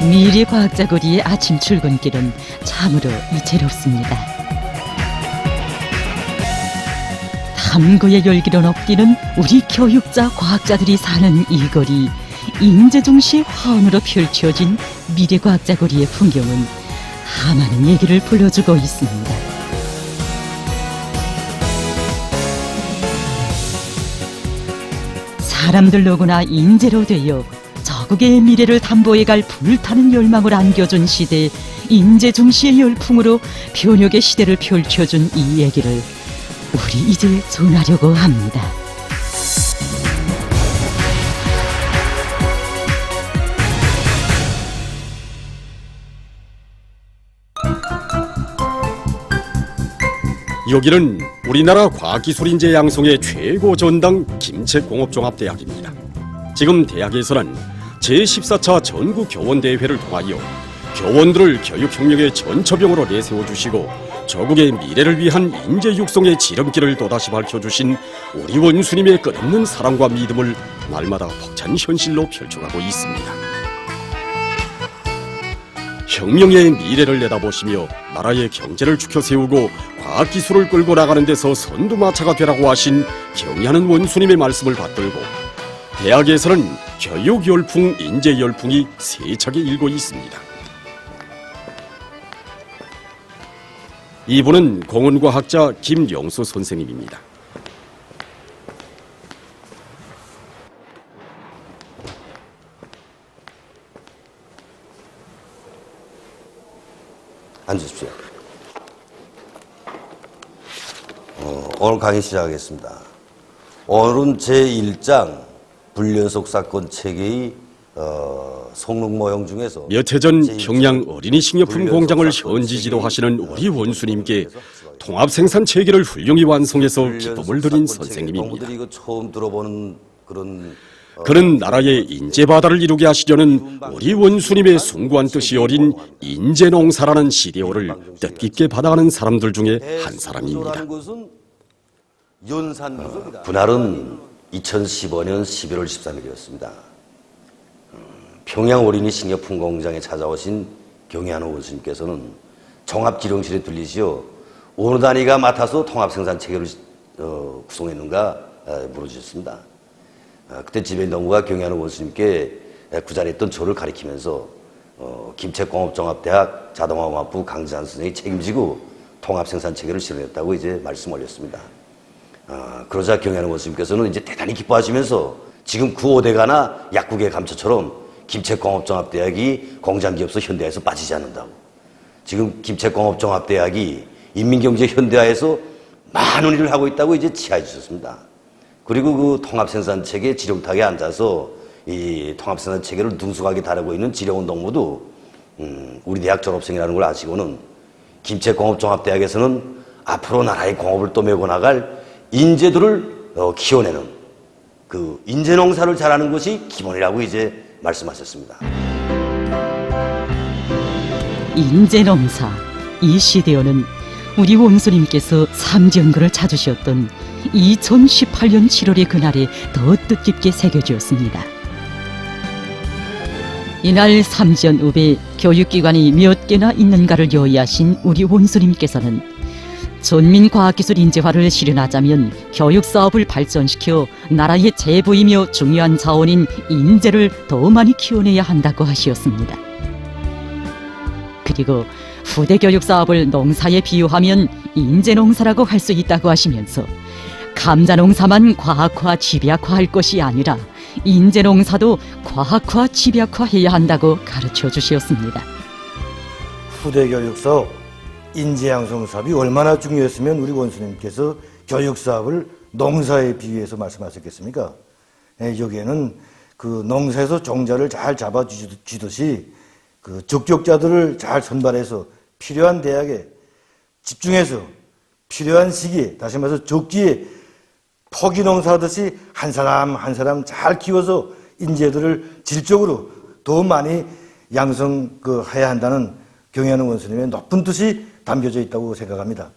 미래과학자거리의 아침 출근길은 참으로 이채롭습니다. 탐구의 열기로 넘기는 우리 교육자, 과학자들이 사는 이 거리, 인제중시의 화원으로 펼쳐진 미래과학자거리의 풍경은 많은 얘기를 불러주고 있습니다. 사람들 누구나 인재로 되어 저국의 미래를 담보해갈 불타는 열망을 안겨준 시대, 인재중시의 열풍으로 변혁의 시대를 펼쳐준 이 얘기를 우리 이제 전하려고 합니다. 여기는 우리나라 과학기술인재 양성의 최고 전당 김책공업종합대학입니다. 지금 대학에서는 제14차 전국 교원대회를 통하여 교원들을 교육혁명의 전처병으로 내세워주시고 저국의 미래를 위한 인재 육성의 지름길을 또다시 밝혀주신 우리 원수님의 끝없는 사랑과 믿음을 날마다 벅찬 현실로 펼쳐가고 있습니다. 혁명의 미래를 내다보시며 나라의 경제를 지켜세우고 과학기술을 끌고 나가는 데서 선두마차가 되라고 하신 경의하는 원수님의 말씀을 받들고 대학에서는 교육열풍, 인재열풍이 세차게 일고 있습니다. 이분은 공원과학자 김영수 선생님입니다. 앉으십시오. 오늘 강의 시작하겠습니다. 오늘은 제1장 불연속 사건 체계의 속록 모형 중에서 몇 해 전 평양 어린이 식료품 공장을 현지 지도하시는 우리 원수님께 통합생산 체계를 훌륭히 완성해서 기쁨을 드린 선생님입니다. 이거 처음 들어보는 그는 나라의 인재바다를 이루게 하시려는 우리 원수님의 숭고한 뜻이 어린 인재농사라는 시대어를 뜻깊게 받아가는 사람들 중에 한 사람입니다. 그날은 2015년 11월 13일이었습니다. 평양 어린이 식료품 공장에 찾아오신 경의하는 원수님께서는 종합지령실에 들리시어 어느 단위가 맡아서 통합생산 체계를 구성했는가 물어주셨습니다. 그때 지배인동부가 경의하는 원수님께 그 자리에 있던 저를 가리키면서 김책공업종합대학 자동화공학부 강지한 선생이 책임지고 통합생산체계를 실현했다고 이제 말씀 올렸습니다. 그러자 경의하는 원수님께서는 이제 대단히 기뻐하시면서 지금 구호대가나 약국의 감초처럼 김책공업종합대학이 공장기업소 현대화에서 빠지지 않는다고, 지금 김책공업종합대학이 인민경제 현대화에서 많은 일을 하고 있다고 이제 치하해 주셨습니다. 그리고 그 통합생산체계 지령탁에 앉아서 이 통합생산체계를 능숙하게 다루고 있는 지령운동무도 우리 대학 졸업생이라는 걸 아시고는 김책공업종합대학에서는 앞으로 나라의 공업을 또 메고 나갈 인재들을 키워내는 그 인재농사를 잘하는 것이 기본이라고 이제 말씀하셨습니다. 인재농사, 이 시대어는 우리 원수님께서 삼전글을 찾으셨던 2018년 7월의 그날에 더 뜻깊게 새겨주었습니다. 이날 삼전읍에 교육기관이 몇 개나 있는가를 요의하신 우리 원수님께서는 전민과학기술 인재화를 실현하자면 교육사업을 발전시켜 나라의 재부이며 중요한 자원인 인재를 더 많이 키워내야 한다고 하시었습니다. 그리고 후대 교육사업을 농사에 비유하면 인재농사라고 할 수 있다고 하시면서 감자농사만 과학화, 집약화할 것이 아니라 인재농사도 과학화, 집약화해야 한다고 가르쳐 주셨습니다. 후대 교육사업, 인재양성 사업이 얼마나 중요했으면 우리 원수님께서 교육사업을 농사에 비유해서 말씀하셨겠습니까? 여기에는 그 농사에서 종자를 잘 잡아주듯이 그 적격자들을 잘 선발해서 필요한 대학에 집중해서 필요한 시기에, 다시 말해서 적기에 포기농사하듯이 한 사람 한 사람 잘 키워서 인재들을 질적으로 더 많이 양성해야 한다는 경의하는 원수님의 높은 뜻이 담겨져 있다고 생각합니다.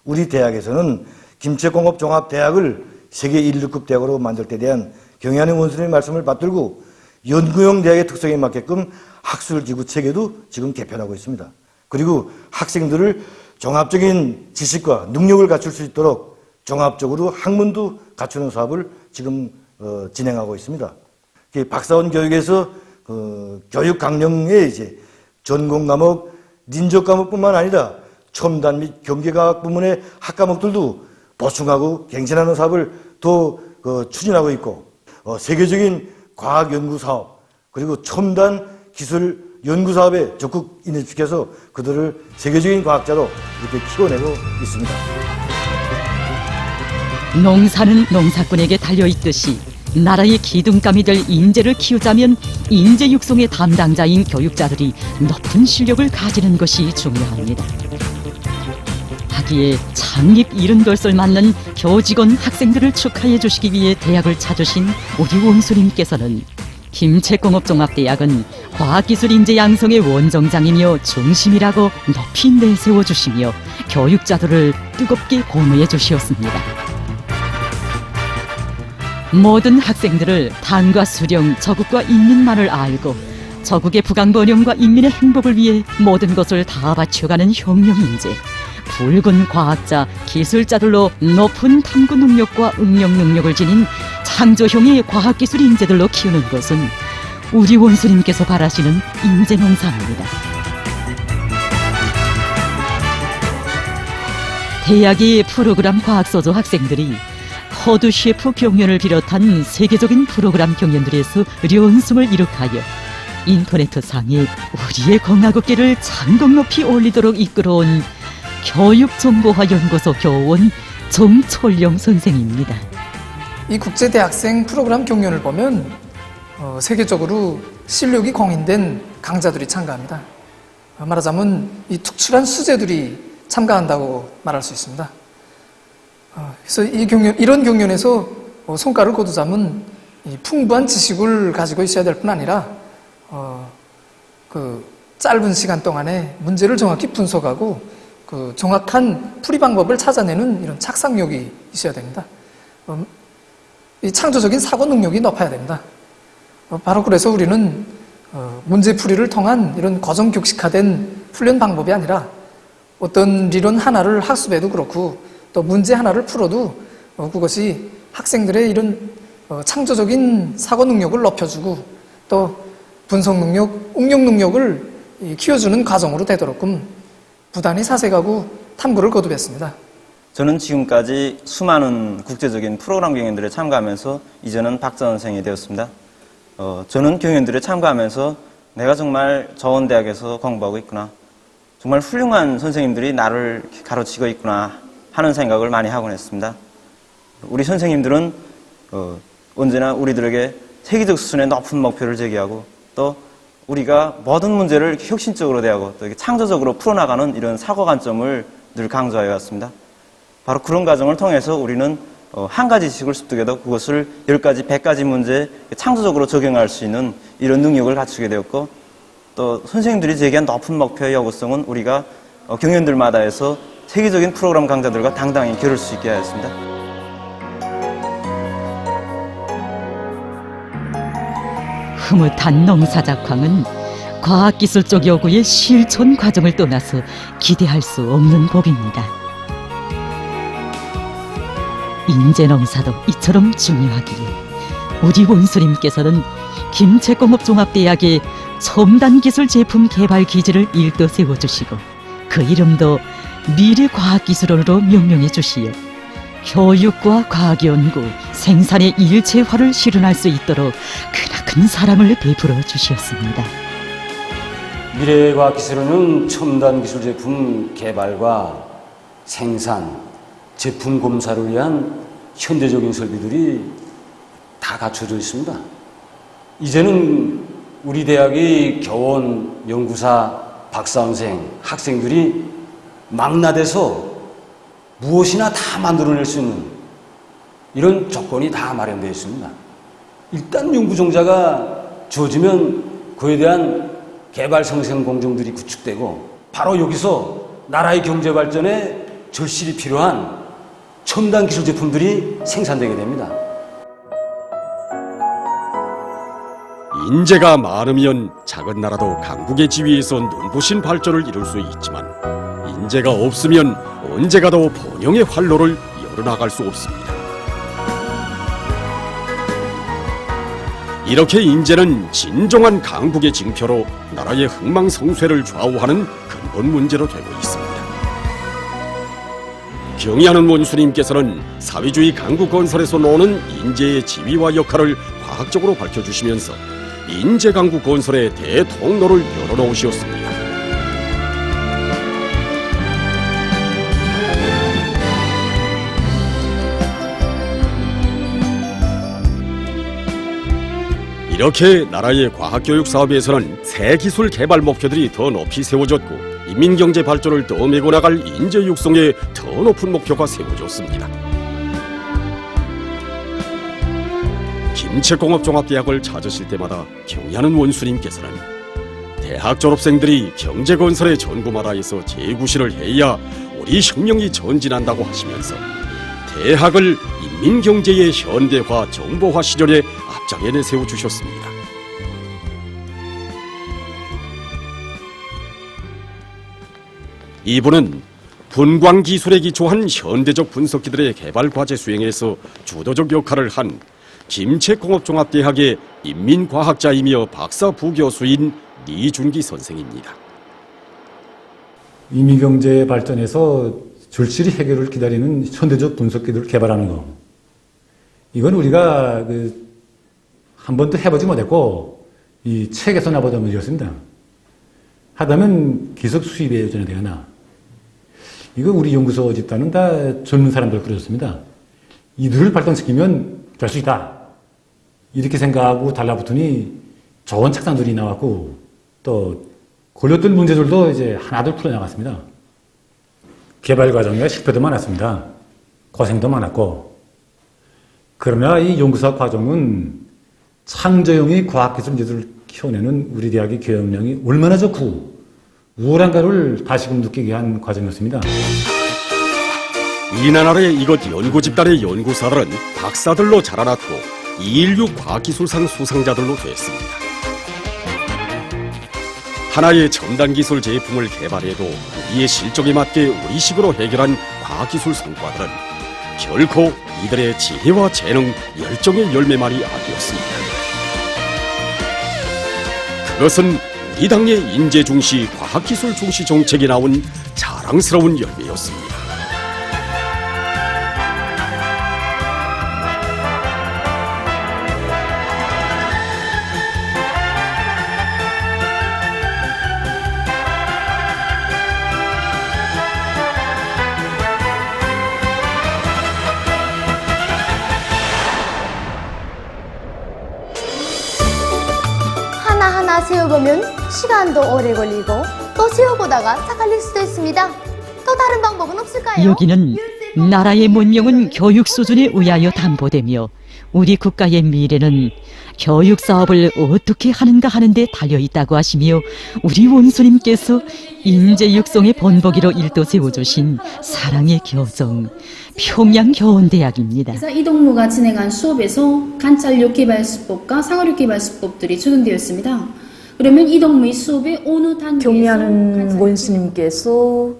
우리 대학에서는 김책공업종합대학을 세계 1, 2급 대학으로 만들 때 대한 경의하는 원수님의 말씀을 받들고 연구형 대학의 특성에 맞게끔 학술기구 체계도 지금 개편하고 있습니다. 그리고 학생들을 종합적인 지식과 능력을 갖출 수 있도록 종합적으로 학문도 갖추는 사업을 지금 진행하고 있습니다. 박사원 교육에서 교육 강령에 이제 전공 과목, 민족 과목뿐만 아니라 첨단 및 경제과학 부문의 학과목들도 보충하고 갱신하는 사업을 더 추진하고 있고, 세계적인 과학 연구 사업 그리고 첨단 기술 연구 사업에 적극 인입시켜서 그들을 세계적인 과학자로 이렇게 키워내고 있습니다. 농사는 농사꾼에게 달려있듯이 나라의 기둥감이 될 인재를 키우자면 인재 육성의 담당자인 교육자들이 높은 실력을 가지는 것이 중요합니다. 하기에 창립 70돌을 맞는 교직원 학생들을 축하해 주시기 위해 대학을 찾으신 우리 원수님께서는 김책공업종합대학은 과학기술인재 양성의 원정장이며 중심이라고 높이 내세워 주시며 교육자들을 뜨겁게 고무해 주시었습니다. 모든 학생들을 당과 수령, 저국과 인민만을 알고 저국의 부강번영과 인민의 행복을 위해 모든 것을 다 바쳐가는 혁명인재, 붉은 과학자, 기술자들로 높은 탐구 능력과 응용 능력을 지닌 창조형의 과학기술 인재들로 키우는 것은 우리 원수님께서 바라시는 인재농사입니다. 대학의 프로그램 과학소조 학생들이 허드 셰프 경연을 비롯한 세계적인 프로그램 경연들에서 연승을 이룩하여 인터넷상에 우리의 공화국기를 장곡 높이 올리도록 이끌어온 교육정보화연구소 교원 정철영 선생입니다. 이 국제대학생 프로그램 경연을 보면 세계적으로 실력이 공인된 강자들이 참가합니다. 말하자면 이 특출한 수재들이 참가한다고 말할 수 있습니다. 그래서 이런 경연에서 성과를 거두자면 이 풍부한 지식을 가지고 있어야 될 뿐 아니라 그 짧은 시간 동안에 문제를 정확히 분석하고 그 정확한 풀이 방법을 찾아내는 이런 착상력이 있어야 됩니다. 이 창조적인 사고 능력이 높아야 됩니다. 바로 그래서 우리는 문제풀이를 통한 이런 고정격식화된 훈련 방법이 아니라 어떤 리론 하나를 학습해도 그렇고 또 문제 하나를 풀어도 그것이 학생들의 이런 창조적인 사고 능력을 높여주고 또 분석 능력, 응용 능력을 키워주는 과정으로 되도록끔 부단히 사색하고 탐구를 거듭했습니다. 저는 지금까지 수많은 국제적인 프로그램 경연들에 참가하면서 이제는 박사 선생이 되었습니다. 저는 경연들에 참가하면서 내가 정말 좋은 대학에서 공부하고 있구나, 정말 훌륭한 선생님들이 나를 가르치고 있구나 하는 생각을 많이 하곤 했습니다. 우리 선생님들은 언제나 우리들에게 세계적 수준의 높은 목표를 제기하고 또 우리가 모든 문제를 혁신적으로 대하고 또 창조적으로 풀어나가는 이런 사고관점을 늘 강조해 왔습니다. 바로 그런 과정을 통해서 우리는 한 가지 지식을 습득해도 그것을 10가지, 100가지 문제에 창조적으로 적용할 수 있는 이런 능력을 갖추게 되었고, 또 선생님들이 제기한 높은 목표의 요구성은 우리가 경연들마다 해서 세계적인 프로그램 강자들과 당당히 겨룰 수 있게 하였습니다. 흐뭇한 농사작황은 과학기술적 요구의 실천 과정을 떠나서 기대할 수 없는 법입니다. 인재농사도 이처럼 중요하기에 우리 원수님께서는 김책공업종합대학의 첨단기술 제품 개발 기지를 일도 세워주시고 그 이름도 미래과학기술원으로 명명해 주시어 교육과 과학연구, 생산의 일체화를 실현할 수 있도록 크나큰 사랑을 베풀어 주셨습니다. 미래과학기술원은 첨단 기술 제품 개발과 생산, 제품 검사를 위한 현대적인 설비들이 다 갖춰져 있습니다. 이제는 우리 대학의 교원, 연구사, 박사선생, 학생들이 망라돼서 무엇이나 다 만들어낼 수 있는 이런 조건이 다 마련되어 있습니다. 일단 연구종자가 주어지면 그에 대한 개발 생산 공정들이 구축되고 바로 여기서 나라의 경제 발전에 절실히 필요한 첨단 기술 제품들이 생산되게 됩니다. 인재가 많으면 작은 나라도 강국의 지위에서 눈부신 발전을 이룰 수 있지만 인재가 없으면 언제 가도 번영의 활로를 열어나갈 수 없습니다. 이렇게 인재는 진정한 강국의 징표로 나라의 흥망성쇠를 좌우하는 근본 문제로 되고 있습니다. 경의하는 원수님께서는 사회주의 강국 건설에서 나오는 인재의 지위와 역할을 과학적으로 밝혀주시면서 인재 강국 건설의 대통로를 열어놓으셨습니다. 이렇게 나라의 과학교육 사업에서는 새 기술 개발 목표들이 더 높이 세워졌고 인민경제 발전을 더 메고 나갈 인재 육성에 더 높은 목표가 세워졌습니다. 김책공업종합대학을 찾으실 때마다 경의하는 원수님께서는 대학 졸업생들이 경제건설의 전구마라에서 재구시를 해야 우리 혁명이 전진한다고 하시면서 대학을 인민경제의 현대화, 정보화 시절에 앞장에 내세워 주셨습니다. 이분은 분광기술에 기초한 현대적 분석기들의 개발 과제 수행에서 주도적 역할을 한 김책공업종합대학의 인민과학자이며 박사 부교수인 이준기 선생입니다. 인민경제 발전에서 절실히 해결을 기다리는 현대적 분석기들을 개발하는 거. 이건 우리가 한 번도 해보지 못했고 이 책에서나 보던 일이었습니다. 하다면 기습 수입에 전환되거나 이거 우리 연구소 집단은 다 젊은 사람들 그러셨습니다. 이들을 발전시키면 될 수 있다. 이렇게 생각하고 달라붙으니 좋은 책상들이 나왔고 또 걸렸던 문제들도 이제 하나둘 풀어나갔습니다. 개발 과정에 실패도 많았습니다. 고생도 많았고 그러나 이 연구사 과정은 창조형의 과학기술인재들을 키워내는 우리 대학의 교역량이 얼마나 좋고 우월한가를 다시금 느끼게 한 과정이었습니다. 이 나라의 이것 연구 집단의 연구사들은 박사들로 자라났고 216 과학기술상 수상자들로 됐습니다. 하나의 첨단 기술 제품을 개발해도 우리의 실적에 맞게 우리식으로 해결한 과학기술 성과들은 결코 이들의 지혜와 재능, 열정의 열매만이 아니었습니다. 그것은 우리 당의 인재 중시, 과학기술 중시 정책이 나온 자랑스러운 열매였습니다. 하나하나 세워보면 시간도 오래 걸리고 또 세워보다가 삭갈릴 수도 있습니다. 또 다른 방법은 없을까요? 여기는 나라의 문명은 교육 수준에 의하여 담보되며 우리 국가의 미래는 교육 사업을 어떻게 하는가 하는 데 달려있다고 하시며 우리 원수님께서 인재 육성의 본보기로 일도 세워주신 사랑의 교정 평양교원대학입니다. 그래서 이동무가 진행한 수업에서 관찰력 개발수법과 상호력 개발수법들이 적용되었습니다. 그러면 이동무의 수업의 어느 단계에서 경의하는 원수님께서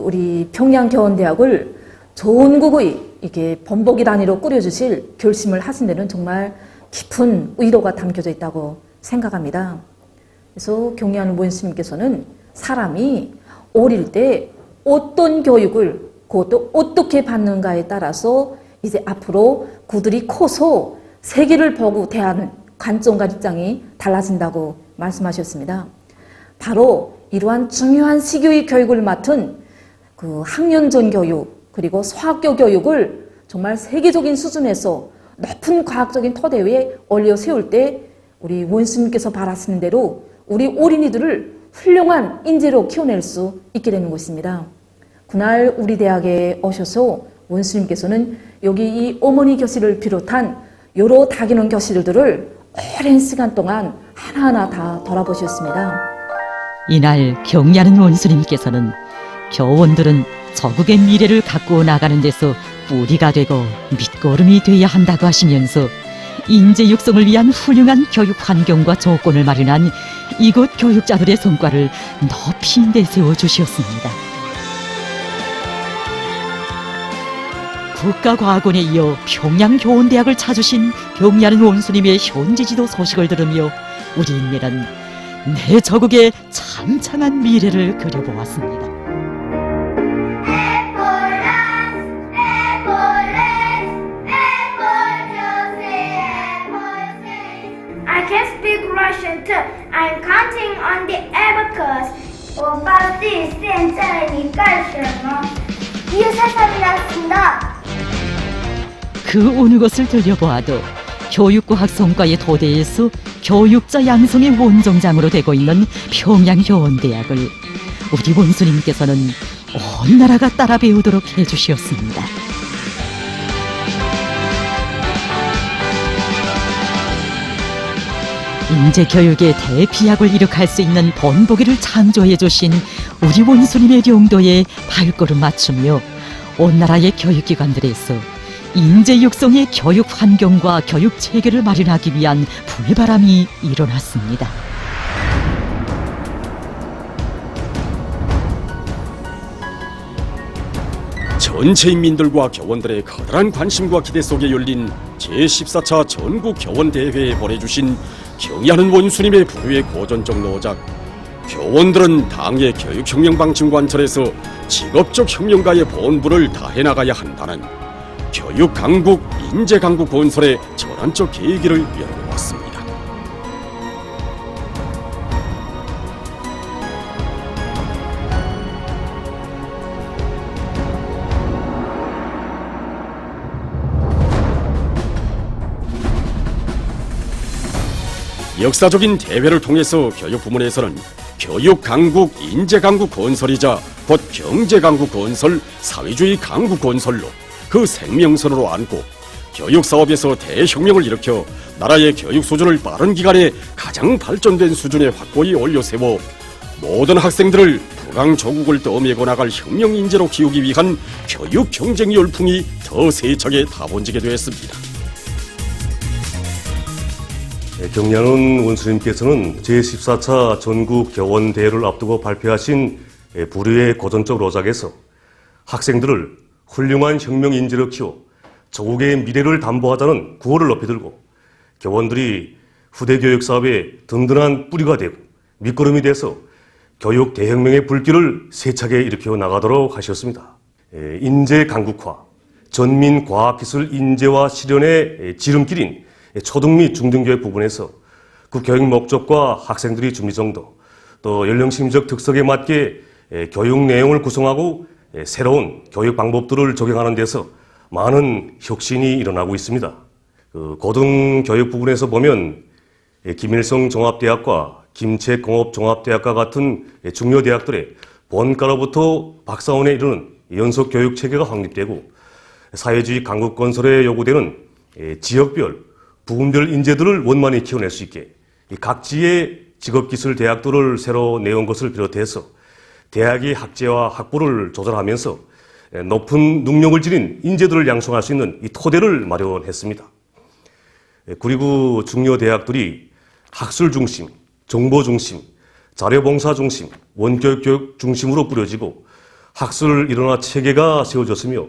우리 평양교원대학을 전국의 이게 본보기 단위로 꾸려주실 결심을 하신 데는 정말 깊은 의도가 담겨져 있다고 생각합니다. 그래서 경의하는 원수님께서는 사람이 어릴 때 어떤 교육을 그것도 어떻게 받는가에 따라서 이제 앞으로 그들이 커서 세계를 보고 대하는 관점과 입장이 달라진다고 말씀하셨습니다. 바로 이러한 중요한 시기의 교육을 맡은 그 학년전 교육 그리고 소학교 교육을 정말 세계적인 수준에서 높은 과학적인 토대 위에 올려 세울 때 우리 원수님께서 바라시는 대로 우리 어린이들을 훌륭한 인재로 키워낼 수 있게 되는 것입니다. 그날 우리 대학에 오셔서 원수님께서는 여기 이 어머니 교실을 비롯한 여러 다기능 교실들을 오랜 시간 동안 하나하나 다 돌아보셨습니다. 이날 경의하는 원수님께서는 교원들은 저국의 미래를 가꾸어 나가는 데서 뿌리가 되고 밑거름이 되어야 한다고 하시면서 인재 육성을 위한 훌륭한 교육 환경과 조건을 마련한 이곳 교육자들의 성과를 높이 내세워 주시었습니다. 국가과학원에 이어 평양교원대학을 찾으신 경리하는 원수님의 현지지도 소식을 들으며 우리 인내는 내 저국의 창창한 미래를 그려보았습니다. I can speak Russian too. I'm counting on the abacus. 오빠 씨, 센터니까 싫어. 이웃사람이 났습니다. 그 어느 것을 들려보아도 교육과학 성과의 토대에서 교육자 양성의 원정장으로 되고 있는 평양교원대학을 우리 원수님께서는 온 나라가 따라 배우도록 해주시었습니다. 인재교육의 대피약을 이룩할 수 있는 본보기를 창조해 주신 우리 원수님의 용도에 발걸음 맞추며 온 나라의 교육기관들에서 인재 육성의 교육 환경과 교육 체계를 마련하기 위한 불바람이 일어났습니다. 전체 인민들과 교원들의 커다란 관심과 기대 속에 열린 제14차 전국교원대회에 보내주신 경의하는 원수님의 부류의 고전적 노작, 교원들은 당의 교육혁명 방침 관철에서 직업적 혁명가의 본분을 다해나가야 한다는 교육강국, 인재강국 건설의 전환적 계기를 열어왔습니다. 역사적인 대회를 통해서 교육부문에서는 교육강국, 인재강국 건설이자 곧 경제강국 건설, 사회주의 강국 건설로 그 생명선으로 안고 교육사업에서 대혁명을 일으켜 나라의 교육 수준을 빠른 기간에 가장 발전된 수준에 확고히 올려세워 모든 학생들을 불황조국을 떠밀고 나갈 혁명인재로 키우기 위한 교육 경쟁 열풍이 더 세차게 다번지게 되었습니다. 경리하는 원수님께서는 제14차 전국교원대회를 앞두고 발표하신 부류의 고전적 로작에서 학생들을 훌륭한 혁명인재로 키워 조국의 미래를 담보하자는 구호를 높이 들고 교원들이 후대 교육 사업의 든든한 뿌리가 되고 밑거름이 돼서 교육 대혁명의 불길을 세차게 일으켜 나가도록 하셨습니다. 인재 강국화, 전민 과학기술 인재화 실현의 지름길인 초등 및 중등교육 부분에서 그 교육 목적과 학생들의 준비 정도, 또 연령심적 특성에 맞게 교육 내용을 구성하고 새로운 교육 방법들을 적용하는 데서 많은 혁신이 일어나고 있습니다. 고등교육 부분에서 보면 김일성 종합대학과 김책공업종합대학과 같은 중요 대학들의 본과로부터 박사원에 이르는 연속교육 체계가 확립되고 사회주의 강국 건설에 요구되는 지역별 부문별 인재들을 원만히 키워낼 수 있게 각지의 직업기술 대학들을 새로 내온 것을 비롯해서 대학의 학제와 학부를 조절하면서 높은 능력을 지닌 인재들을 양성할 수 있는 이 토대를 마련했습니다. 그리고 중요 대학들이 학술 중심, 정보 중심, 자료봉사 중심, 원교육 교육 중심으로 꾸려지고 학술 일원화 체계가 세워졌으며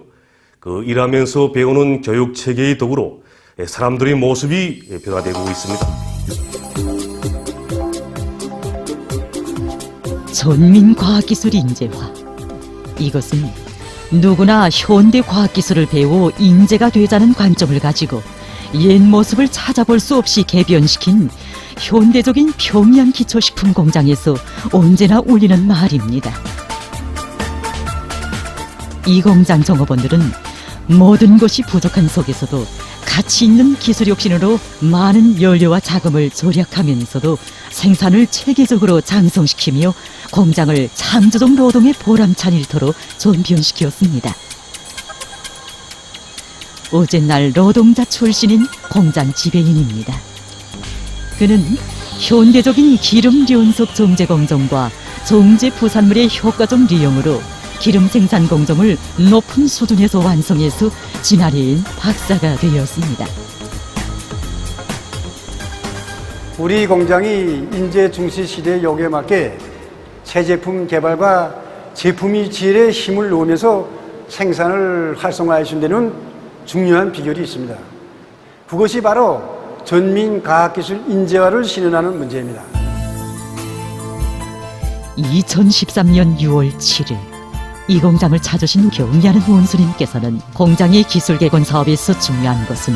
그 일하면서 배우는 교육 체계의 덕으로 사람들의 모습이 변화되고 있습니다. 전민과학기술 인재화. 이것은 누구나 현대 과학기술을 배워 인재가 되자는 관점을 가지고 옛 모습을 찾아볼 수 없이 개변시킨 현대적인 평양 기초식품 공장에서 언제나 울리는 말입니다. 이 공장 종업원들은 모든 것이 부족한 속에서도 가치 있는 기술 혁신으로 많은 연료와 자금을 절약하면서도 생산을 체계적으로 장성시키며 공장을 창조적 노동의 보람찬 일터로 전변시켰습니다. 어젯날 노동자 출신인 공장 지배인입니다. 그는 현대적인 기름 연속 정제 공정과 정제 부산물의 효과적利用으로 기름 생산 공정을 높은 수준에서 완성해서 진화래인 박사가 되었습니다. 우리 공장이 인재 중시 시대의 요구에 맞게 새 제품 개발과 제품의 질에 힘을 놓으면서 생산을 활성화해 준 데는 중요한 비결이 있습니다. 그것이 바로 전민 과학기술 인재화를 실현하는 문제입니다. 2013년 6월 7일 이 공장을 찾으신 경리하는 원수님께서는 공장의 기술 개건 사업에서 중요한 것은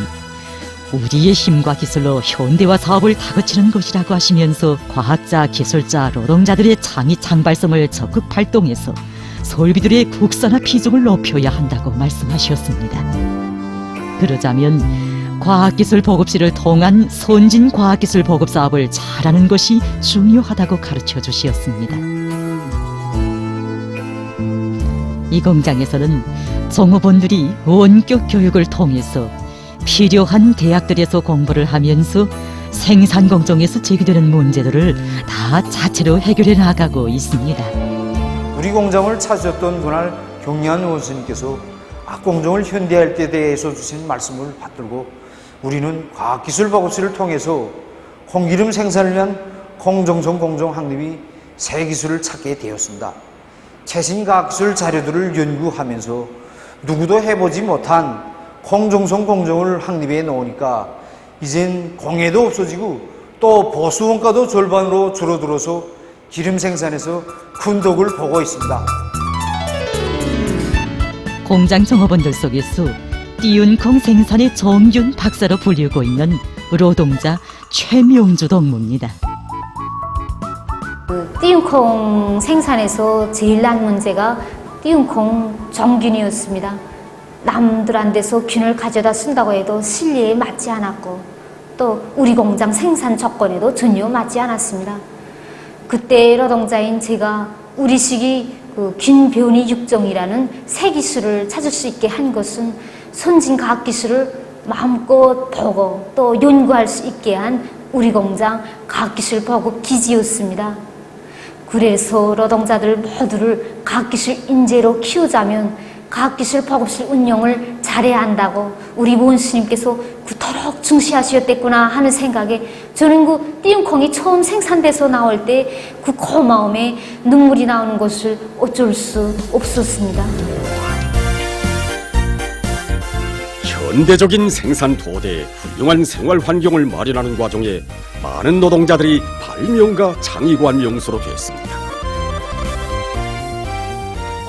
우리의 힘과 기술로 현대화 사업을 다그치는 것이라고 하시면서 과학자, 기술자, 노동자들의 창의 창발성을 적극 발동해서 설비들의 국산화 비중을 높여야 한다고 말씀하셨습니다. 그러자면 과학기술 보급실을 통한 선진 과학기술 보급 사업을 잘하는 것이 중요하다고 가르쳐 주시었습니다. 이 공장에서는 종업원들이 원격 교육을 통해서 필요한 대학들에서 공부를 하면서 생산 공정에서 제기되는 문제들을 다 자체로 해결해 나가고 있습니다. 우리 공장을 찾으셨던 그날 경리한 원수님께서 공정을 현대화할 때 대해서 주신 말씀을 받들고 우리는 과학기술 보급실을 통해서 콩기름 생산을 위한 공정성 공정 확립이 새 기술을 찾게 되었습니다. 최신 과학기술 자료들을 연구하면서 누구도 해보지 못한 공정성 공정을 확립해 놓으니까 이젠 공해도 없어지고 또 보수 원가도 절반으로 줄어들어서 기름 생산에서 큰 덕을 보고 있습니다. 공장 종업원들 속에서 띄운 콩 생산의 정균 박사로 불리고 있는 노동자 최명주 동무입니다. 띄운 콩 생산에서 제일 난 문제가 띄운 콩 정균이었습니다. 남들한테서 균을 가져다 쓴다고 해도 실리에 맞지 않았고 또 우리 공장 생산 조건에도 전혀 맞지 않았습니다. 그때 노동자인 제가 우리식이 균 변이 육종이라는 새 기술을 찾을 수 있게 한 것은 선진 과학 기술을 마음껏 보고 또 연구할 수 있게 한 우리 공장 과학기술 보급 기지였습니다. 그래서 노동자들 모두를 과학기술 인재로 키우자면 과학기술 보급실 운영을 잘해야 한다고 우리 원수님께서 그토록 중시하셨댔구나 하는 생각에 저는 그 띄움콩이 처음 생산돼서 나올 때 그 고마움에 눈물이 나오는 것을 어쩔 수 없었습니다. 현대적인 생산 토대에 훌륭한 생활 환경을 마련하는 과정에 많은 노동자들이 발명가 창의관 명수로 됐습니다.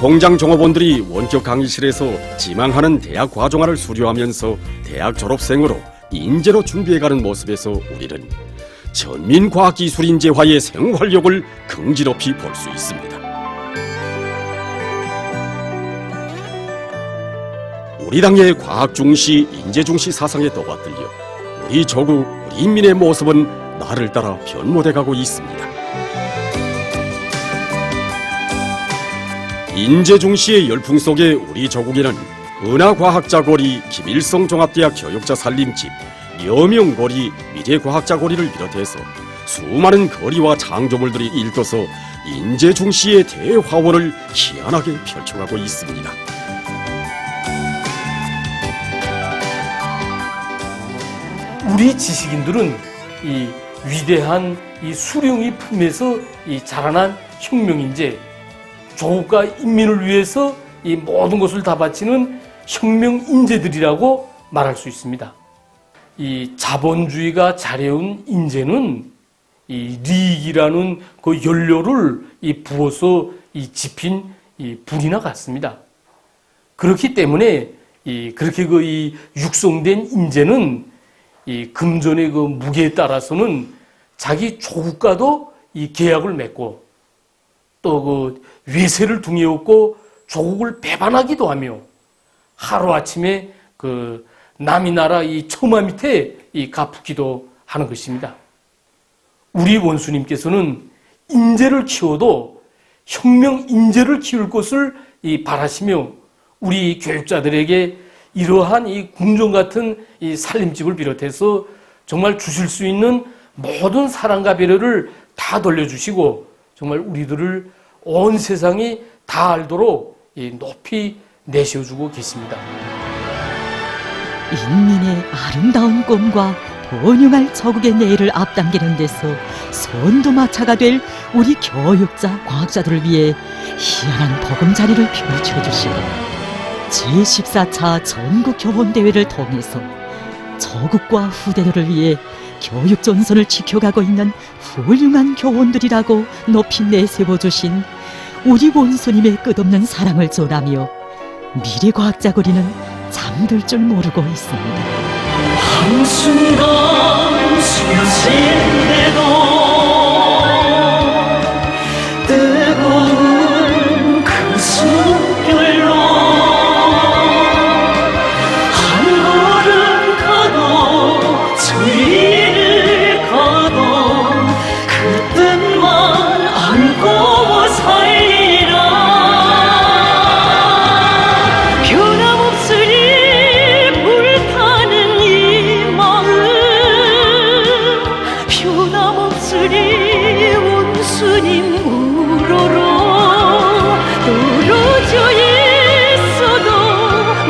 공장 종업원들이 원격 강의실에서 지망하는 대학 과정화를 수료하면서 대학 졸업생으로 인재로 준비해가는 모습에서 우리는 전민과학기술인재화의 생활력을 긍지높이 볼 수 있습니다. 우리 당의 과학중시, 인재중시 사상에 떠받들려 우리 조국, 우리 인민의 모습은 나를 따라 변모돼가고 있습니다. 인재중시의 열풍 속에 우리 조국에는 은하과학자고리, 김일성 종합대학 교육자 살림집, 여명고리, 미래과학자고리를 비롯해서 수많은 거리와 창조물들이 일떠서 인재중시의 대화원을 희한하게 펼쳐가고 있습니다. 우리 지식인들은 이 위대한 이 수령의 품에서 이 자라난 혁명인재, 조국과 인민을 위해서 이 모든 것을 다 바치는 혁명 인재들이라고 말할 수 있습니다. 이 자본주의가 잘해온 인재는 이 리익이라는 그 연료를 이 부어서 이 지핀 이 불이나 같습니다. 그렇기 때문에 이 그렇게 이 육성된 인재는 이 금전의 그 무게에 따라서는 자기 조국과도 이 계약을 맺고 또 그 외세를 등에 업고 조국을 배반하기도 하며 하루아침에 그 남의 나라 이 처마 밑에 이 가붙기도 하는 것입니다. 우리 원수님께서는 인재를 키워도 혁명 인재를 키울 것을 이 바라시며 우리 교육자들에게 이러한 이 궁전 같은 이 살림집을 비롯해서 정말 주실 수 있는 모든 사랑과 배려를 다 돌려주시고 정말 우리들을 온 세상이 다 알도록 높이 내세워주고 계십니다. 인민의 아름다운 꿈과 번영할 저국의 내일을 앞당기는 데서 선두마차가 될 우리 교육자, 과학자들을 위해 희한한 보금자리를 펼쳐주시고 제14차 전국교원대회를 통해서 저국과 후대들을 위해 교육 전선을 지켜가고 있는 훌륭한 교원들이라고 높이 내세워주신 우리 원수님의 끝없는 사랑을 전하며 미래과학자거리는 잠들 줄 모르고 있습니다. 한순간 숨쉰데도 뜨거운 그 숨결로 한 걸음 가도 주위를 가도 그 뜻만 안고 살리라. 변함없으리 불타는 이 마음, 변함없으리 원수님 우러러 떨어져 있어도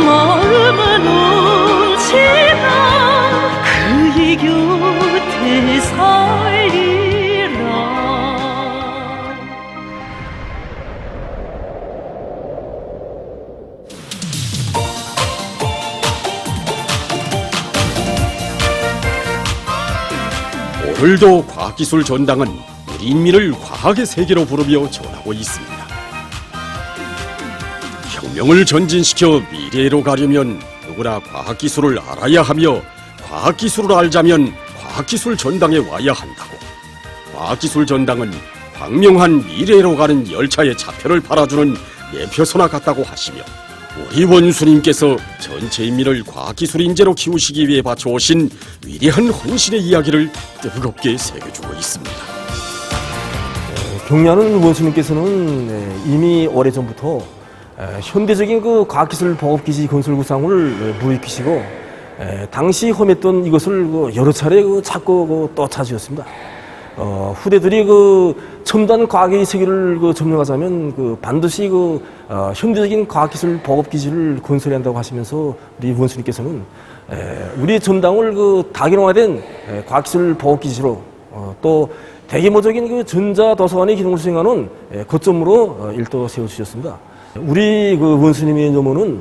마음은 언제나 그의 곁에 살리라. 오늘도 과학기술 전당은 우리 인민을 과학의 세계로 부르며 전하고 있습니다. 혁명을 전진시켜 미래로 가려면 누구나 과학기술을 알아야 하며 과학기술을 알자면 과학기술 전당에 와야 한다고. 과학기술 전당은 광명한 미래로 가는 열차의 차표를 팔아주는 매표소나 같다고 하시며 우리 원수님께서 전체 인민을 과학기술 인재로 키우시기 위해 바쳐오신 위대한 헌신의 이야기를 뜨겁게 새겨주고 있습니다. 경리하는 원수님께서는 이미 오래전부터 현대적인 그 과학기술 보급기지 건설 구상을 무익히시고 당시 험했던 이것을 여러 차례 찾고 또 찾으셨습니다. 후대들이 첨단 과학의 세계를 점령하자면 반드시 현대적인 과학기술 보급기지를 건설해야 한다고 하시면서 우리 원수님께서는 우리 전당을 다기능화된 과학기술 보급기지로 또 대규모적인 전자도서관의 기능을 수행하는 거점으로 일도 세워주셨습니다. 우리 원수님의 염원은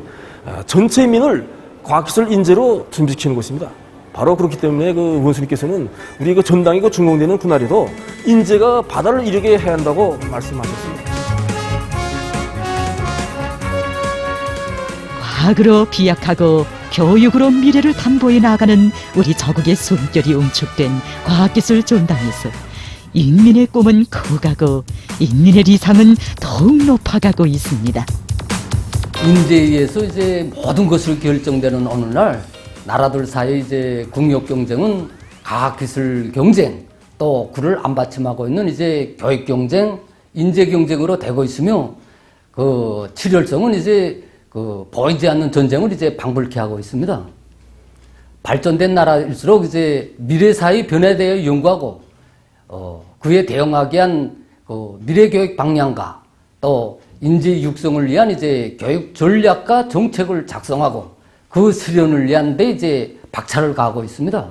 전체 인민을 과학기술 인재로 준비시키는 것입니다. 바로 그렇기 때문에 원수님께서는 우리 전당이 준공되는 그날에도 인재가 바다를 이르게 해야 한다고 말씀하셨습니다. 과학으로 비약하고 교육으로 미래를 담보해 나가는 우리 저국의 숨결이 응축된 과학기술 전당에서 인민의 꿈은 커가고 인민의 리상은 더욱 높아가고 있습니다. 인재에 의해서 이제 모든 것을 결정되는 어느 날 나라들 사이의 이제 국력 경쟁은 과학기술 경쟁, 또 그를 안받침하고 있는 이제 교육 경쟁, 인재 경쟁으로 되고 있으며 치열성은 이제 보이지 않는 전쟁을 이제 방불케 하고 있습니다. 발전된 나라일수록 이제 미래 사회 변화에 대해 연구하고 그에 대응하기 위한 미래 교육 방향과 또 인재 육성을 위한 이제 교육 전략과 정책을 작성하고 그 실현을 위한 데 이제 박차를 가하고 있습니다.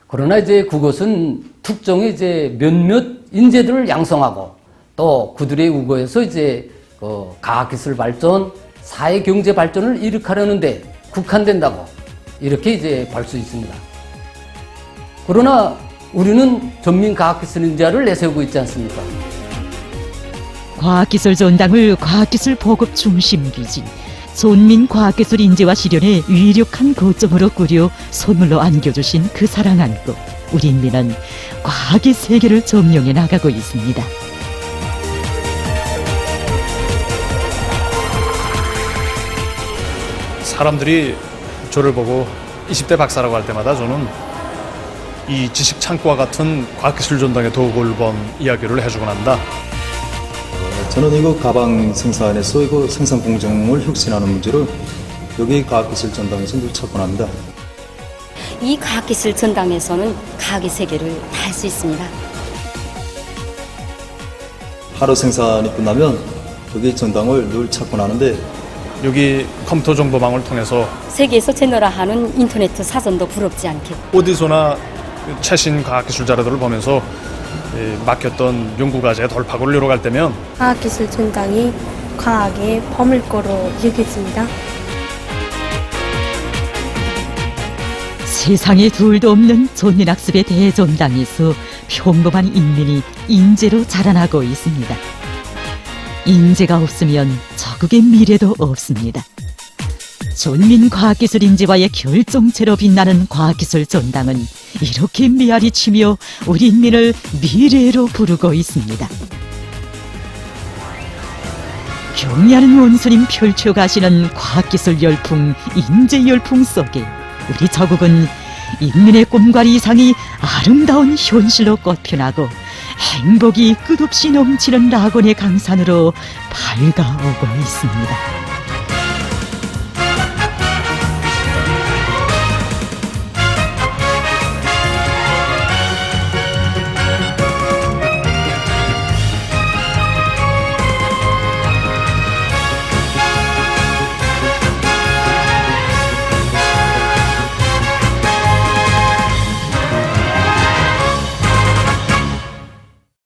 그러나 이제 그것은 특정의 이제 몇몇 인재들을 양성하고 또 그들의 우거에서 이제 과학기술 발전, 사회 경제 발전을 일으키려는데 국한된다고 이렇게 이제 볼 수 있습니다. 그러나 우리는 전민 과학기술 인재를 내세우고 있지 않습니까? 과학기술 전당을 과학기술 보급 중심 기지, 손민 과학기술 인재와 실현의 유력한 거점으로 꾸려 선물로 안겨주신 그 사랑 안고 우리 인민은 과학의 세계를 점령해 나가고 있습니다. 사람들이 저를 보고 20대 박사라고 할 때마다 저는 이 지식 창고와 같은 과학기술 전당의 도움을 본 이야기를 해주곤 한다. 저는 이거 가방 생산에서 이거 생산 공정을 혁신하는 문제를 여기 과학기술 전당에서 늘 찾곤 합니다. 이 과학기술 전당에서는 과학의 세계를 다 할 수 있습니다. 하루 생산이 끝나면 여기 전당을 늘 찾곤 하는데 여기 컴퓨터 정보망을 통해서 세계에서 제너라하는 인터넷 사전도 부럽지 않게 어디서나 최신 과학기술 자료들을 보면서 막혔던 연구과제 돌파구를 이뤄갈 때면 과학기술 전당이 과학의 버물거로 여겨집니다. 세상에 둘도 없는 존린학습의 대전당에서 평범한 인민이 인재로 자라나고 있습니다. 인재가 없으면 저국의 미래도 없습니다. 존민과학기술 인재와의 결정체로 빛나는 과학기술 전당은 이렇게 메아리 치며 우리 인민을 미래로 부르고 있습니다. 경리하는 원수님 펼쳐가시는 과학기술 열풍, 인재 열풍 속에 우리 저국은 인민의 꿈과 이상이 아름다운 현실로 꽃피나고 행복이 끝없이 넘치는 낙원의 강산으로 밝아오고 있습니다.